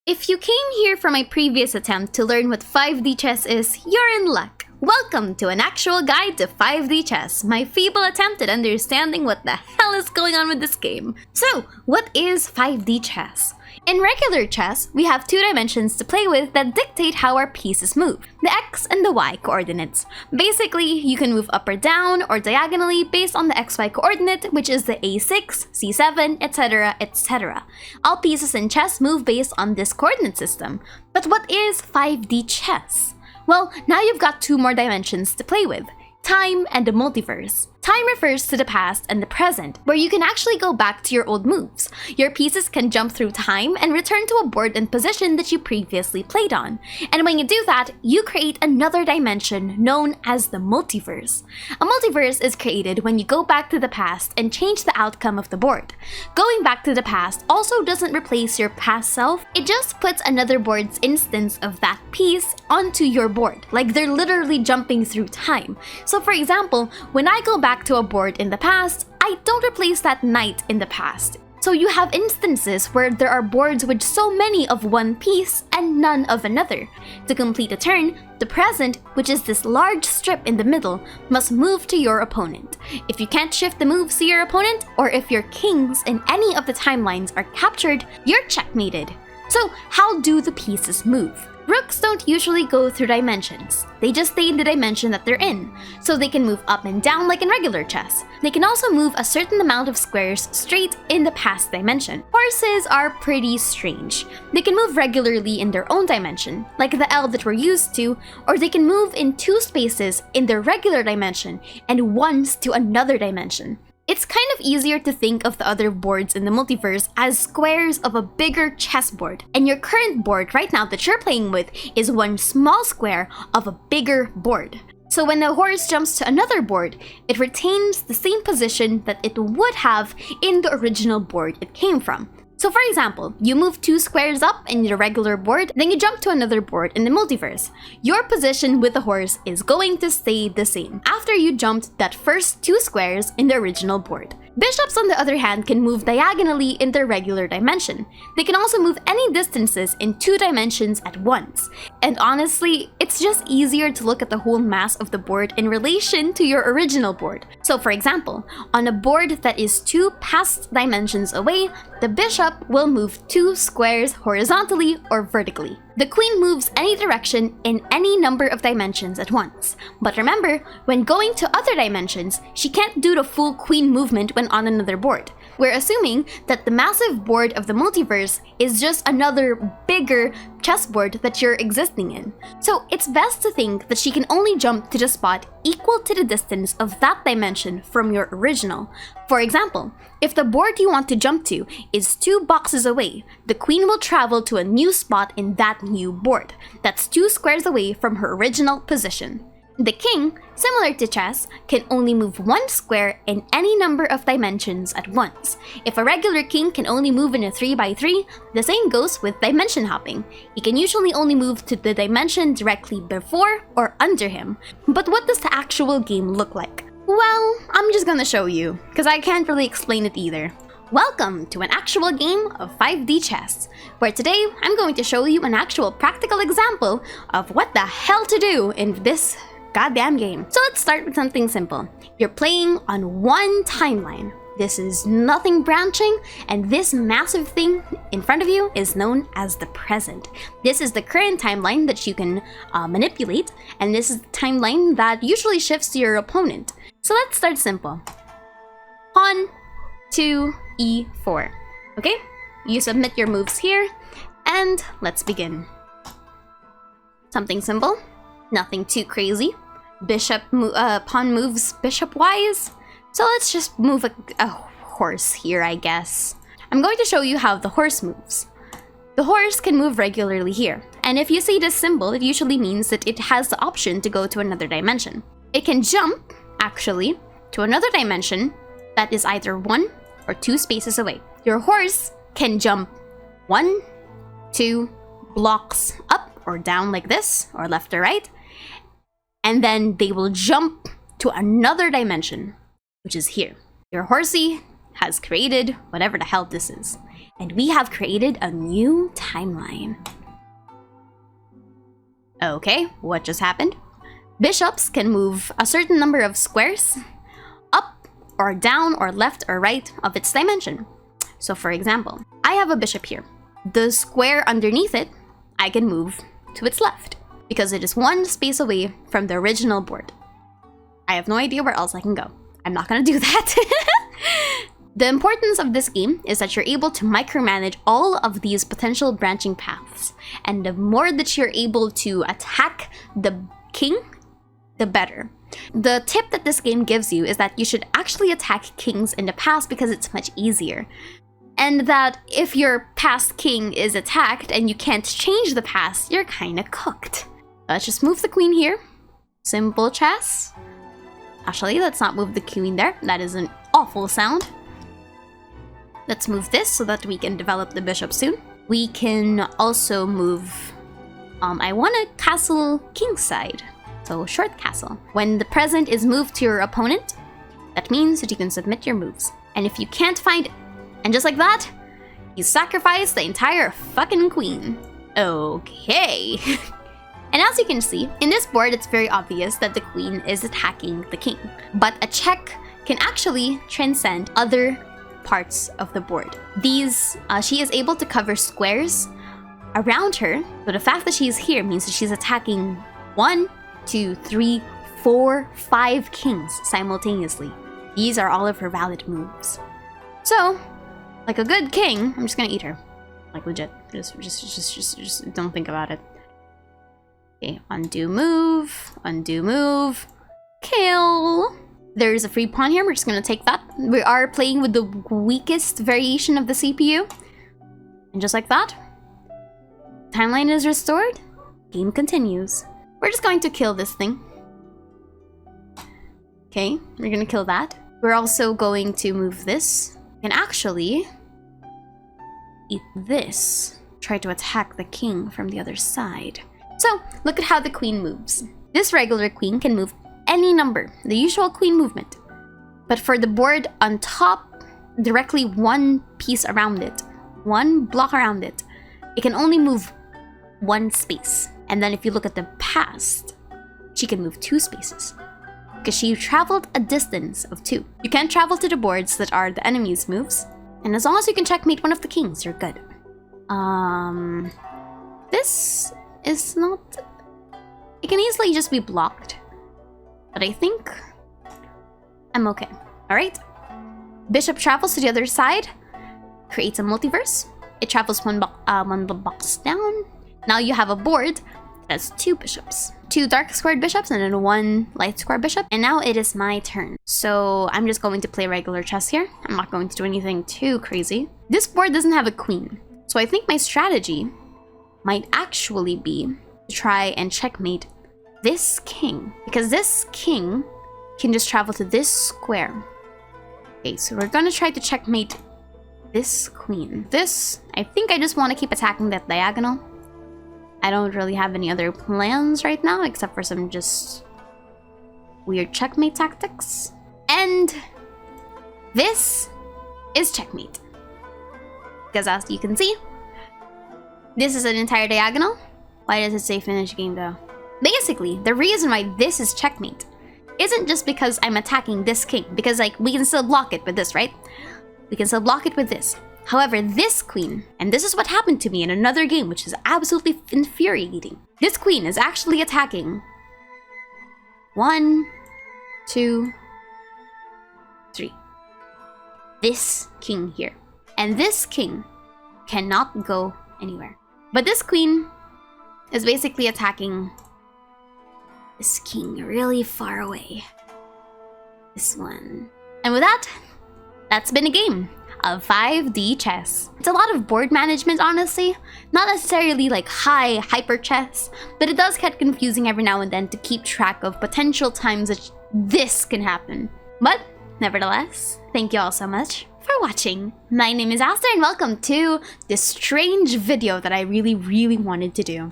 If you came here from my previous attempt to learn what 5D chess is, you're in luck. Welcome to an actual guide to 5D chess, my feeble attempt at understanding what the hell is going on with this game. So, what is 5D chess? In regular chess, we have two dimensions to play with that dictate how our pieces move, the x and the y coordinates. Basically, you can move up or down or diagonally based on the xy coordinate, which is the a6, c7, etc, etc. All pieces in chess move based on this coordinate system. But what is 5D chess? Well, now you've got two more dimensions to play with, time and the multiverse. Time refers to the past and the present, where you can actually go back to your old moves. Your pieces can jump through time and return to a board and position that you previously played on. And when you do that, you create another dimension known as the multiverse. A multiverse is created when you go back to the past and change the outcome of the board. Going back to the past also doesn't replace your past self, it just puts another board's instance of that piece onto your board, like they're literally jumping through time. So for example, when I go back to a board in the past, I don't replace that knight in the past. So you have instances where there are boards with so many of one piece and none of another. To complete a turn, the present, which is this large strip in the middle, must move to your opponent. If you can't shift the moves to your opponent, or if your kings in any of the timelines are captured, you're checkmated. So how do the pieces move? Rooks don't usually go through dimensions. They just stay in the dimension that they're in, so they can move up and down like in regular chess. They can also move a certain amount of squares straight in the past dimension. Horses are pretty strange. They can move regularly in their own dimension, like the L that we're used to, or they can move in two spaces in their regular dimension and once to another dimension. It's kind of easier to think of the other boards in the multiverse as squares of a bigger chessboard, and your current board right now that you're playing with is one small square of a bigger board. So when the horse jumps to another board, it retains the same position that it would have in the original board it came from. So for example, you move two squares up in your regular board, then you jump to another board in the multiverse. Your position with the horse is going to stay the same after you jumped that first two squares in the original board. Bishops, on the other hand, can move diagonally in their regular dimension. They can also move any distances in two dimensions at once. And honestly, it's just easier to look at the whole mass of the board in relation to your original board. So for example, on a board that is two past dimensions away, the bishop will move two squares horizontally or vertically. The queen moves any direction in any number of dimensions at once. But remember, when going to other dimensions, she can't do the full queen movement when on another board. We're assuming that the massive board of the multiverse is just another bigger chessboard that you're existing in. So it's best to think that she can only jump to the spot equal to the distance of that dimension from your original. For example, if the board you want to jump to is two boxes away, the queen will travel to a new spot in that new board. That's two squares away from her original position. The king, similar to chess, can only move one square in any number of dimensions at once. If a regular king can only move in a 3x3, the same goes with dimension hopping. He can usually only move to the dimension directly before or under him. But what does the actual game look like? Well, I'm just gonna show you, because I can't really explain it either. Welcome to an actual game of 5D chess, where today I'm going to show you an actual practical example of what the hell to do in this goddamn game. So let's start with something simple. You're playing on one timeline. This is nothing branching, and this massive thing in front of you is known as the present. This is the current timeline that you can manipulate, and this is the timeline that usually shifts to your opponent. So let's start simple. Pawn to e4. Okay? You submit your moves here, and let's begin. Something simple, nothing too crazy. Pawn moves bishop-wise. So let's just move a horse here, I guess. I'm going to show you how the horse moves. The horse can move regularly here, and if you see this symbol, it usually means that it has the option to go to another dimension. It can jump, actually, to another dimension that is either one or two spaces away. Your horse can jump 1, 2 blocks up or down like this, or left or right, and then they will jump to another dimension, which is here. Your horsey has created whatever the hell this is. And we have created a new timeline. Okay, what just happened? Bishops can move a certain number of squares up or down or left or right of its dimension. So for example, I have a bishop here. The square underneath it, I can move to its left because it is one space away from the original board. I have no idea where else I can go. I'm not gonna do that. The importance of this game is that you're able to micromanage all of these potential branching paths. And the more that you're able to attack the king, the better. The tip that this game gives you is that you should actually attack kings in the past because it's much easier. And that if your past king is attacked and you can't change the past, you're kind of cooked. Let's just move the queen here. Simple chess. Actually, let's not move the queen there. That is an awful sound. Let's move this so that we can develop the bishop soon. We can also move... I want a castle kingside. So short castle. When the present is moved to your opponent, that means that you can submit your moves. And if you can't find it, and just like that, you sacrifice the entire fucking queen. Okay. And as you can see, in this board, it's very obvious that the queen is attacking the king. But a check can actually transcend other parts of the board. These, she is able to cover squares around her, but the fact that she's here means that she's attacking 1, 2, 3, 4, 5 kings simultaneously. These are all of her valid moves. So, like a good king, I'm just gonna eat her. Like legit. Just don't think about it. Okay, undo move, kill. There's a free pawn here, we're just gonna take that. We are playing with the weakest variation of the CPU. And just like that, timeline is restored, game continues. We're just going to kill this thing. Okay, we're gonna kill that. We're also going to move this. And actually, eat this. Try to attack the king from the other side. So, look at how the queen moves. This regular queen can move any number, the usual queen movement. But for the board on top, directly one piece around it, one block around it, it can only move one space. And then if you look at the past, she can move 2 spaces. Because she traveled a distance of 2. You can't travel to the boards that are the enemy's moves. And as long as you can checkmate one of the kings, you're good. This is not... It can easily just be blocked. But I think I'm okay. Alright. Bishop travels to the other side. Creates a multiverse. It travels one box down. Now you have a board that's 2 bishops. 2 dark squared bishops and then 1 light square bishop. And now it is my turn. So I'm just going to play regular chess here. I'm not going to do anything too crazy. This board doesn't have a queen. So I think my strategy might actually be to try and checkmate this king. Because this king can just travel to this square. Okay, so we're gonna try to checkmate this queen. This, I think I just want to keep attacking that diagonal. I don't really have any other plans right now, except for some just weird checkmate tactics. And this is checkmate. Because as you can see, this is an entire diagonal. Why does it say finish game though? Basically, the reason why this is checkmate isn't just because I'm attacking this king, because like we can still block it with this, right? We can still block it with this. However, this queen, and this is what happened to me in another game, which is absolutely infuriating. This queen is actually attacking 1, 2, 3. This king here. And this king cannot go anywhere. But this queen is basically attacking this king really far away. This one. And with that, that's been a game of 5D chess. It's a lot of board management, honestly. Not necessarily like high hyper chess, but it does get confusing every now and then to keep track of potential times that this can happen. But nevertheless, thank you all so much for watching. My name is Aster and welcome to this strange video that I really wanted to do.